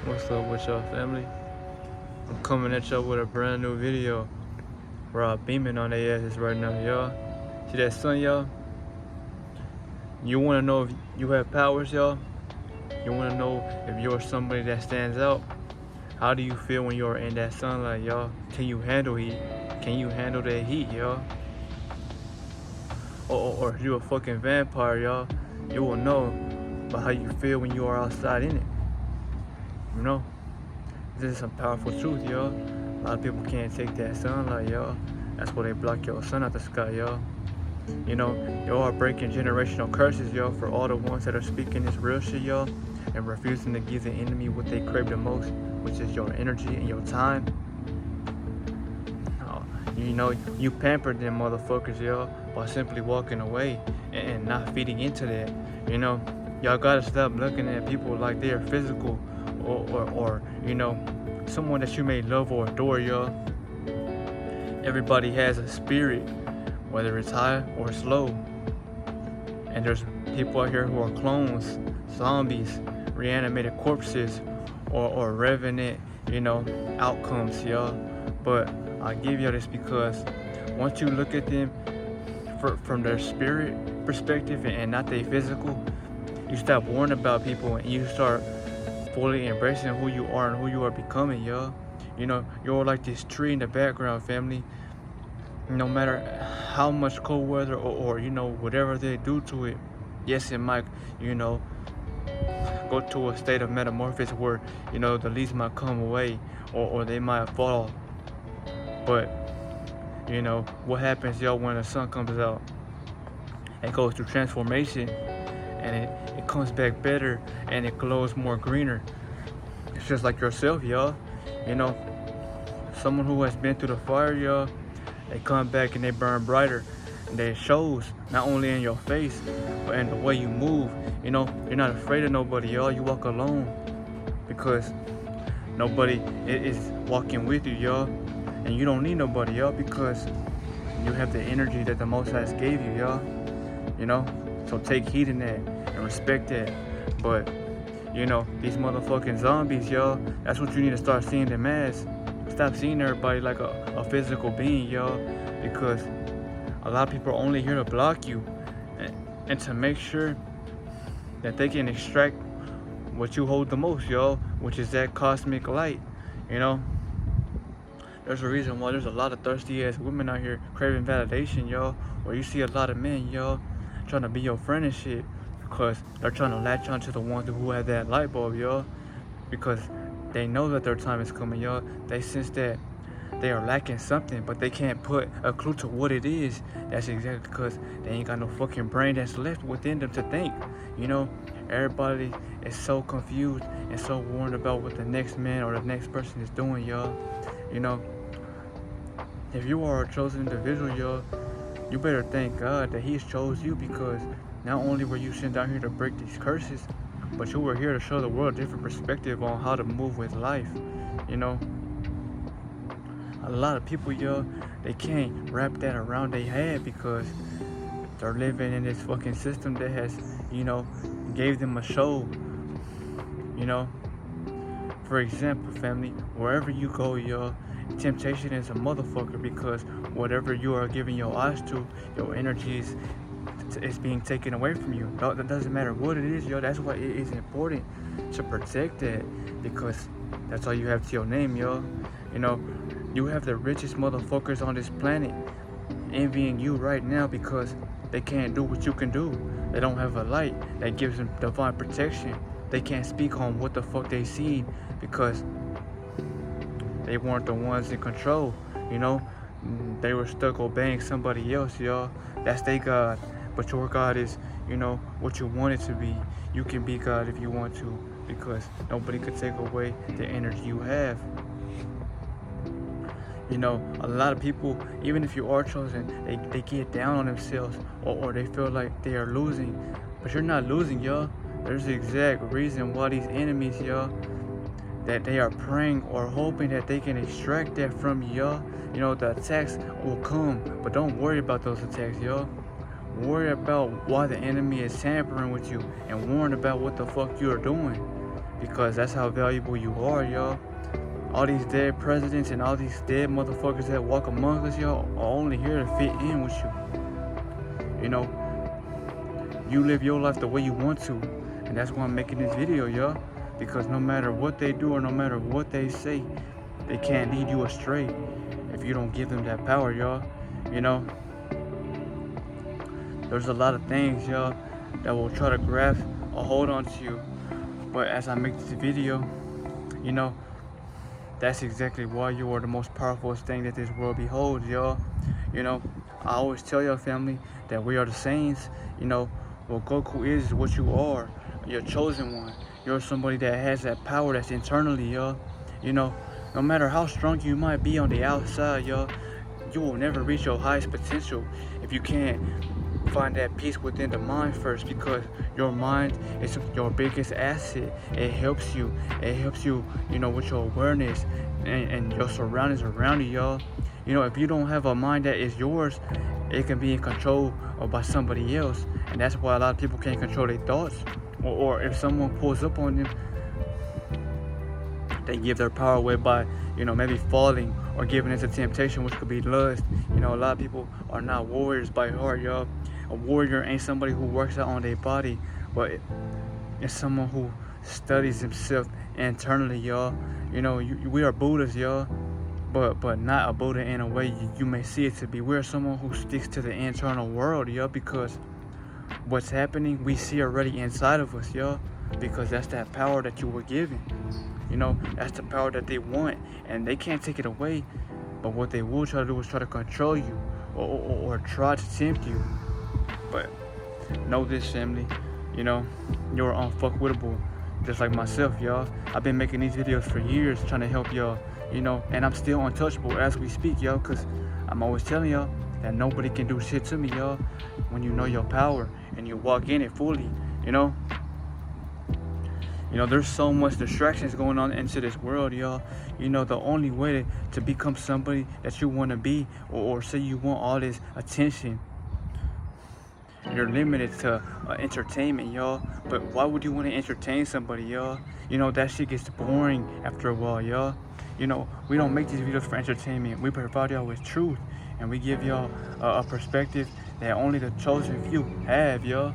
What's up with y'all, family? I'm coming at y'all with a brand new video where I'm beaming on their asses right now, y'all. See that sun, y'all? You wanna know if you have powers, y'all? You wanna know if you're somebody that stands out? How do you feel when you're in that sunlight, y'all? Can you handle heat? Can you handle that heat, y'all? Or if you're a fucking vampire, y'all, you will know about how you feel when you are outside in it. You know? This is some powerful truth, y'all. A lot of people can't take that sunlight, y'all. That's why they block your sun out the sky, y'all. You know, y'all are breaking generational curses, y'all, for all the ones that are speaking this real shit, y'all, and refusing to give the enemy what they crave the most, which is your energy and your time. You know, you pampered them motherfuckers, y'all, by simply walking away and not feeding into that. You know, y'all gotta stop looking at people like they are physical or you know, someone that you may love or adore, y'all. Everybody has a spirit, whether it's high or slow. And there's people out here who are clones, zombies, reanimated corpses, or revenant, you know, outcomes, y'all. But I give y'all this because once you look at them from their spirit perspective and not their physical, you stop worrying about people and you start fully embracing who you are and who you are becoming, y'all. You know, you're like this tree in the background, family. No matter how much cold weather or you know, whatever they do to it, yes, it might, you know, go to a state of metamorphosis where, you know, the leaves might come away or they might fall. But, you know, what happens, y'all, when the sun comes out? It goes through transformation and it comes back better and it glows more greener. It's just like yourself, y'all. You know, someone who has been through the fire, y'all, they come back and they burn brighter. And it shows not only in your face, but in the way you move. You know, you're not afraid of nobody, y'all. You walk alone because nobody is walking with you, y'all. And you don't need nobody, y'all, because you have the energy that the Most High gave you, y'all. You know, so take heed in that and respect that. But, you know, these motherfucking zombies, y'all, that's what you need to start seeing them as. Stop seeing everybody like a physical being, y'all, because a lot of people are only here to block you and to make sure that they can extract what you hold the most, y'all, which is that cosmic light. You know, there's a reason why there's a lot of thirsty ass women out here craving validation, y'all, where you see a lot of men, y'all, trying to be your friend and shit because they're trying to latch on to the ones who have that light bulb, y'all, because they know that their time is coming, y'all. They sense that they are lacking something, but they can't put a clue to what it is. That's exactly because they ain't got no fucking brain that's left within them to think. You know, everybody is so confused and so worried about what the next man or the next person is doing, y'all. You know, if you are a chosen individual, y'all, you better thank God that He's chose you, because not only were you sent down here to break these curses, but you were here to show the world a different perspective on how to move with life. You know, a lot of people, y'all, they can't wrap that around their head because they're living in this fucking system that has, you know, gave them a show. You know, for example, family, wherever you go, y'all, temptation is a motherfucker, because whatever you are giving your eyes to, your energy is being taken away from you. That doesn't matter what it is, yo. That's why it is important to protect that, because that's all you have to your name, yo. You know, you have the richest motherfuckers on this planet envying you right now because they can't do what you can do. They don't have a light that gives them divine protection. They can't speak on what the fuck they see because they weren't the ones in control. You know, they were stuck obeying somebody else, y'all. That's their God. But your God is, you know, what you want it to be. You can be God if you want to, because nobody could take away the energy you have. You know, a lot of people, even if you are chosen, they get down on themselves or they feel like they are losing. But you're not losing, y'all. There's the exact reason why these enemies, y'all, that they are praying or hoping that they can extract that from y'all. You know, the attacks will come, but don't worry about those attacks, y'all. Worry about why the enemy is tampering with you and warn about what the fuck you are doing. because that's how valuable you are, y'all. All these dead presidents and all these dead motherfuckers that walk among us, y'all, are only here to fit in with you. You know, you live your life the way you want to, and that's why I'm making this video, y'all. Because no matter what they do or no matter what they say, they can't lead you astray if you don't give them that power, y'all. You know, there's a lot of things, y'all, that will try to grab or hold on to you. But as I make this video, you know, that's exactly why you are the most powerful thing that this world beholds, y'all. You know, I always tell your family that we are the Saiyans. You know, what Goku is what you are. You're chosen one. You're somebody that has that power that's internally, y'all. You know, no matter how strong you might be on the outside, y'all, you will never reach your highest potential if you can't find that peace within the mind first, because your mind is your biggest asset. It helps you, you know, with your awareness and your surroundings around you, y'all. You know, if you don't have a mind that is yours, it can be in control of by somebody else, and that's why a lot of people can't control their thoughts. Or if someone pulls up on them, they give their power away by, you know, maybe falling or giving into temptation, which could be lust. You know, a lot of people are not warriors by heart, y'all. A warrior ain't somebody who works out on their body, but it's someone who studies himself internally, y'all. You know, we are Buddhas, y'all, but not a Buddha in a way you may see it to be. We're someone who sticks to the internal world, y'all, because what's happening, we see already inside of us, y'all, because that's that power that you were given. You know, that's the power that they want, and they can't take it away. But what they will try to do is try to control you or try to tempt you. But know this, family, you know, you're unfuckwittable, just like myself, y'all. I've been making these videos for years trying to help y'all, you know, and I'm still untouchable as we speak, y'all, because I'm always telling y'all that nobody can do shit to me, y'all, when you know your power and you walk in it fully, you know. You know, there's so much distractions going on into this world, y'all. You know, the only way to become somebody that you want to be, or say you want all this attention, you're limited to entertainment, y'all. But why would you want to entertain somebody, y'all? You know, that shit gets boring after a while, y'all. You know, we don't make these videos for entertainment. We provide y'all with truth, and we give y'all a perspective that only the chosen few have, y'all.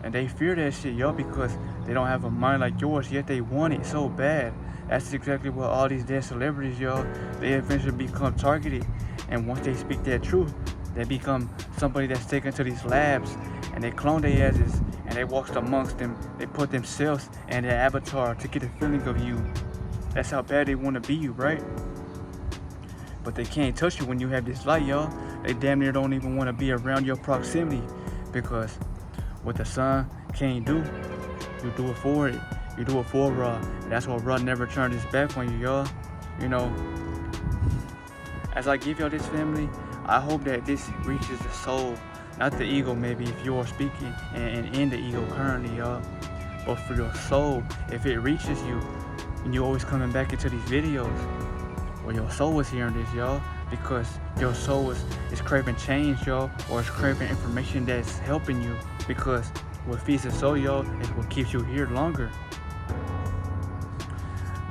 And they fear that shit, y'all, because they don't have a mind like yours, yet they want it so bad. That's exactly what all these dead celebrities, y'all, they eventually become targeted. And once they speak their truth, they become somebody that's taken to these labs, and they clone their asses, and they walk amongst them. They put themselves and their avatar to get a feeling of you. That's how bad they want to be you, right? But they can't touch you when you have this light, y'all. They damn near don't even want to be around your proximity, because what the sun can't do, you do it for it. You do it for Ra. That's why Ra never turned his back on you, y'all. You know, as I give y'all this, family, I hope that this reaches the soul, not the ego, maybe, if you are speaking and in the ego currently, y'all, but for your soul. If it reaches you and you're always coming back into these videos, well, your soul is hearing this, y'all, because your soul is craving change, y'all, or it's craving information that's helping you, because what feeds the soul, y'all, is what keeps you here longer.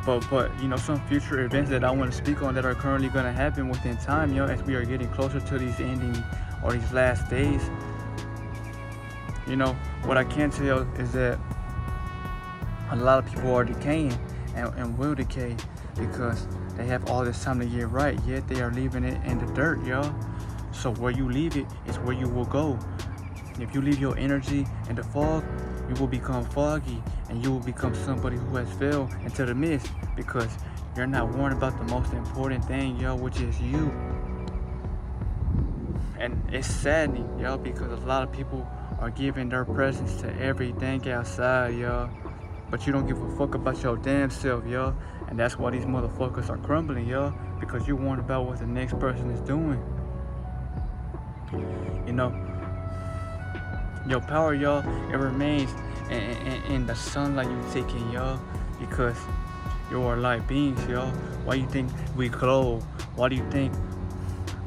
But you know, some future events that I want to speak on that are currently going to happen within time, as we are getting closer to these ending or these last days. You know, what I can tell is that a lot of people are decaying and will decay because they have all this time to get right, yet they are leaving it in the dirt, y'all. So where you leave it is where you will go. If you leave your energy in the fog, you will become foggy, and you will become somebody who has fell into the mist, because you're not worrying about the most important thing, y'all, which is you. And it's saddening, y'all, because a lot of people are giving their presence to everything outside, y'all, but you don't give a fuck about your damn self, y'all. And that's why these motherfuckers are crumbling, y'all, because you're worrying about what the next person is doing. You know, your power, y'all, it remains in the sunlight you take in, y'all, because you are light beings, y'all. Why you think we glow? Why do you think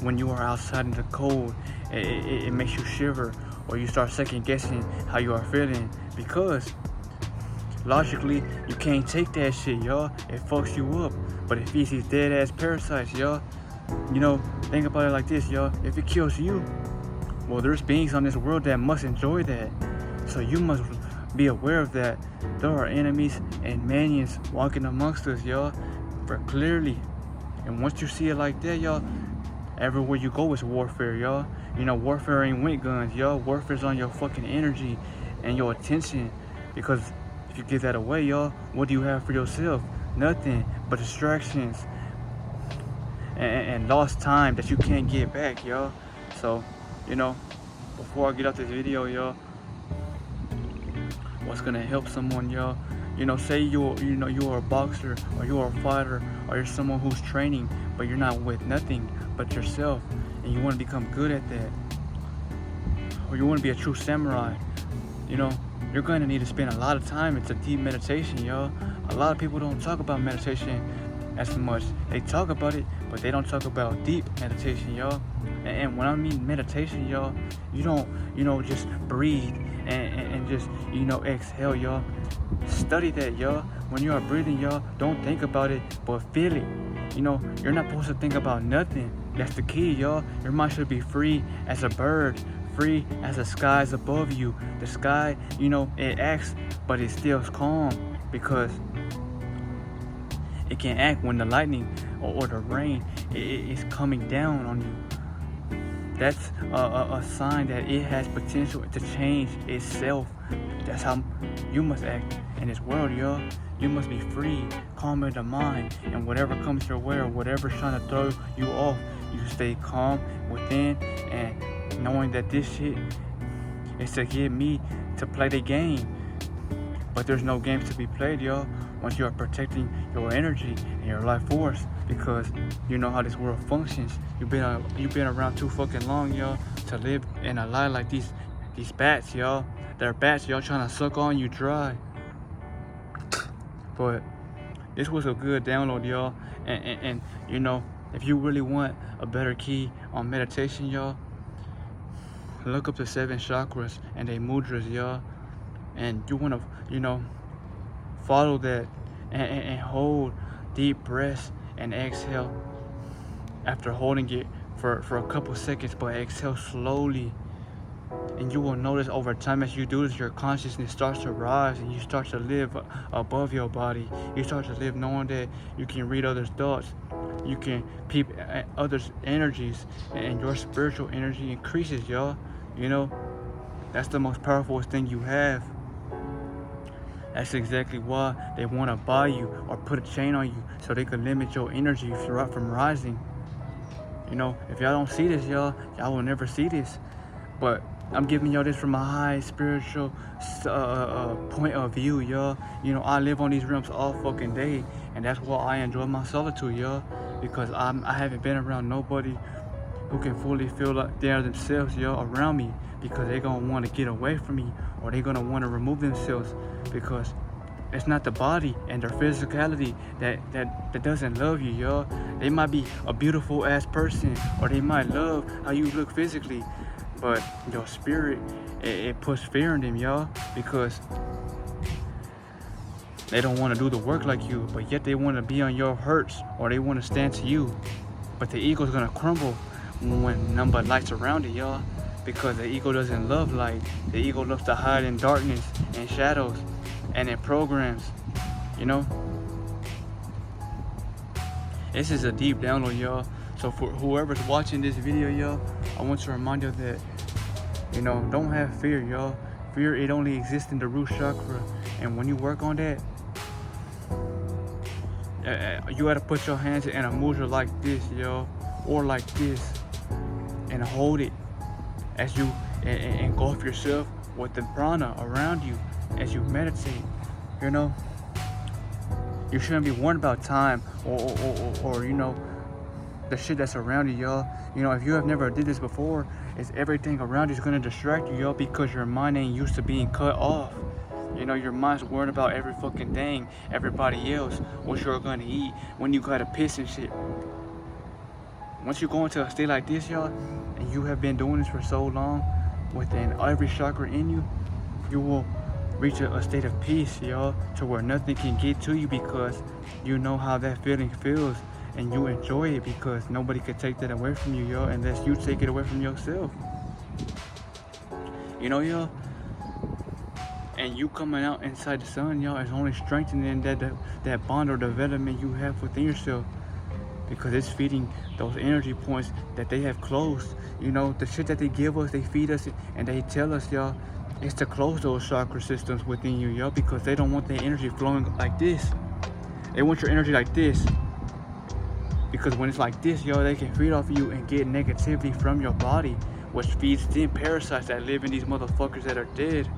when you are outside in the cold, it makes you shiver, or you start second guessing how you are feeling? Because logically, you can't take that shit, y'all. It fucks you up. But it feeds these dead ass parasites, y'all. You know, think about it like this, y'all. If it kills you, well, there's beings on this world that must enjoy that. So you must be aware of that. There are enemies and minions walking amongst us, y'all. But clearly. And once you see it like that, y'all, everywhere you go is warfare, y'all. You know, warfare ain't with guns, y'all. Warfare's on your fucking energy and your attention. Because if you give that away, y'all, what do you have for yourself? Nothing but distractions and lost time that you can't get back, y'all. So, you know, before I get off this video, y'all, what's gonna help someone, y'all? You know, say you're a boxer, or you're a fighter, or you're someone who's training, but you're not with nothing but yourself, and you want to become good at that, or you want to be a true samurai. You know, you're going to need to spend a lot of time into deep meditation, y'all. A lot of people don't talk about meditation as much. They talk about it, but they don't talk about deep meditation, y'all. And when I mean meditation, y'all, you don't, just breathe and just, exhale, y'all. Study that, y'all. When you are breathing, y'all, don't think about it, but feel it. You know, you're not supposed to think about nothing. That's the key, y'all. Your mind should be free as a bird, free as the skies above you. The sky, it acts, but it still calm because it can act when the lightning or the rain is coming down on you. That's a sign that it has potential to change itself. That's how you must act in this world, y'all. You must be free, calm in the mind, and whatever comes your way or whatever's trying to throw you off, you stay calm within, and knowing that this shit is to get me to play the game. But there's no games to be played, y'all, once you are protecting your energy and your life force, because you know how this world functions. You've been around too fucking long, y'all, to live in a lie like these bats, y'all. They're bats, y'all, trying to suck on you dry. But this was a good download, y'all. And if you really want a better key on meditation, y'all, look up the 7 chakras and the mudras, y'all. And you want to, follow that and hold deep breaths and exhale after holding it for a couple seconds, but exhale slowly. And you will notice over time as you do this, your consciousness starts to rise and you start to live above your body. You start to live knowing that you can read others' thoughts. You can peep at others' energies, and your spiritual energy increases, y'all. That's the most powerful thing you have. That's exactly why they want to buy you or put a chain on you, so they can limit your energy from rising. If y'all don't see this, y'all will never see this. But I'm giving y'all this from a high spiritual point of view, y'all. I live on these realms all fucking day, and that's why I enjoy my solitude, y'all. Because I haven't been around nobody who can fully feel like they are themselves, y'all, around me. Because they're gonna want to get away from me, or they're gonna want to remove themselves. Because it's not the body and their physicality that doesn't love you, y'all. They might be a beautiful ass person, or they might love how you look physically. But your spirit, it puts fear in them, y'all, because they don't want to do the work like you, but yet they want to be on your hurts, or they want to stand to you. But the ego's gonna crumble when none but light's around it, y'all, because the ego doesn't love light. The ego loves to hide in darkness and shadows and in programs, This is a deep download, y'all. So for whoever's watching this video, y'all, I want to remind you that, don't have fear, y'all. Fear, it only exists in the root chakra. And when you work on that, you gotta put your hands in a mudra like this, y'all, or like this, and hold it as you engulf yourself with the prana around you as you meditate. You shouldn't be worried about time or the shit that's around you, y'all. If you have never did this before, it's everything around you is gonna distract you, y'all, because your mind ain't used to being cut off. Your mind's worried about every fucking thing, everybody else, what you're gonna eat, when you gotta piss and shit. Once you go into a state like this, y'all, and you have been doing this for so long, within every chakra in you, you will reach a state of peace, y'all, to where nothing can get to you because you know how that feeling feels and you enjoy it because nobody can take that away from you, y'all, unless you take it away from yourself. You know, y'all, and you coming out inside the sun, y'all, is only strengthening that bond or development you have within yourself because it's feeding those energy points that they have closed. You know, the shit that they give us, they feed us, and they tell us, y'all, is to close those chakra systems within you, y'all, because they don't want the energy flowing like this. They want your energy like this. Because when it's like this, y'all, they can feed off of you and get negativity from your body, which feeds them parasites that live in these motherfuckers that are dead.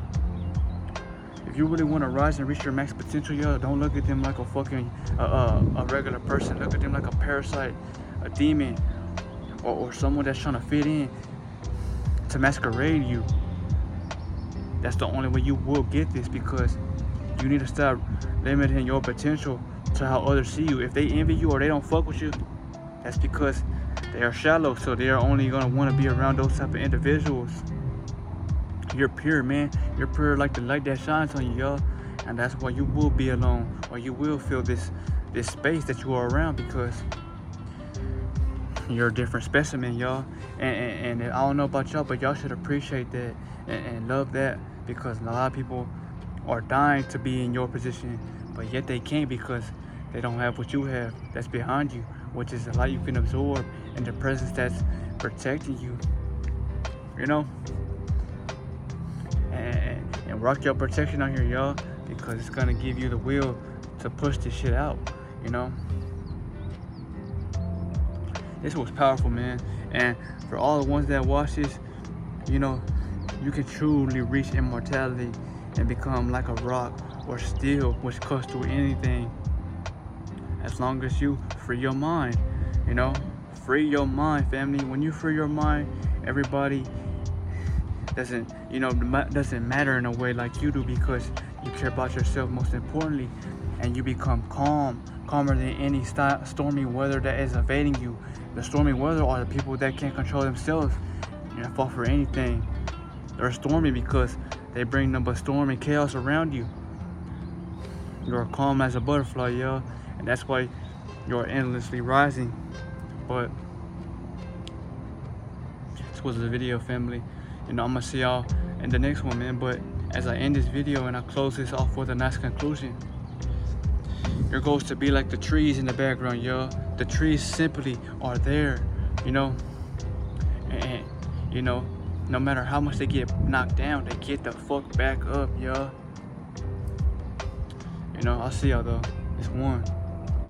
If you really want to rise and reach your max potential, y'all, don't look at them like a fucking a regular person. Look at them like a parasite, a demon, or someone that's trying to fit in to masquerade you. That's the only way you will get this, because you need to stop limiting your potential to how others see you. If they envy you or they don't fuck with you, that's because they are shallow, so they are only gonna want to be around those type of individuals. You're pure, man. You're pure like the light that shines on you, y'all. And that's why you will be alone, or you will feel this space that you are around, because you're a different specimen, y'all. And I don't know about y'all, but y'all should appreciate that and love that, because a lot of people are dying to be in your position, but yet they can't because they don't have what you have that's behind you, which is the light you can absorb and the presence that's protecting you. You know? And rock your protection out here, y'all, because it's gonna give you the will to push this shit out, you know. This was powerful, man. And for all the ones that watch this, you know, you can truly reach immortality and become like a rock or steel, which cuts through anything, as long as you free your mind. You know, free your mind, family. When you free your mind, everybody doesn't matter in a way like you do, because you care about yourself most importantly, and you become calmer than any stormy weather that is evading you. The stormy weather are the people that can't control themselves and fall for anything. They're stormy because they bring them but storm and chaos around you. You're calm as a butterfly, y'all, and that's why you're endlessly rising. But this was the video, family. You know, I'm gonna see y'all in the next one, man. But as I end this video and I close this off with a nice conclusion, your goal is to be like the trees in the background, y'all. The trees simply are there, you know. And you know, no matter how much they get knocked down, they get the fuck back up, y'all. You know, I'll see y'all though. It's one.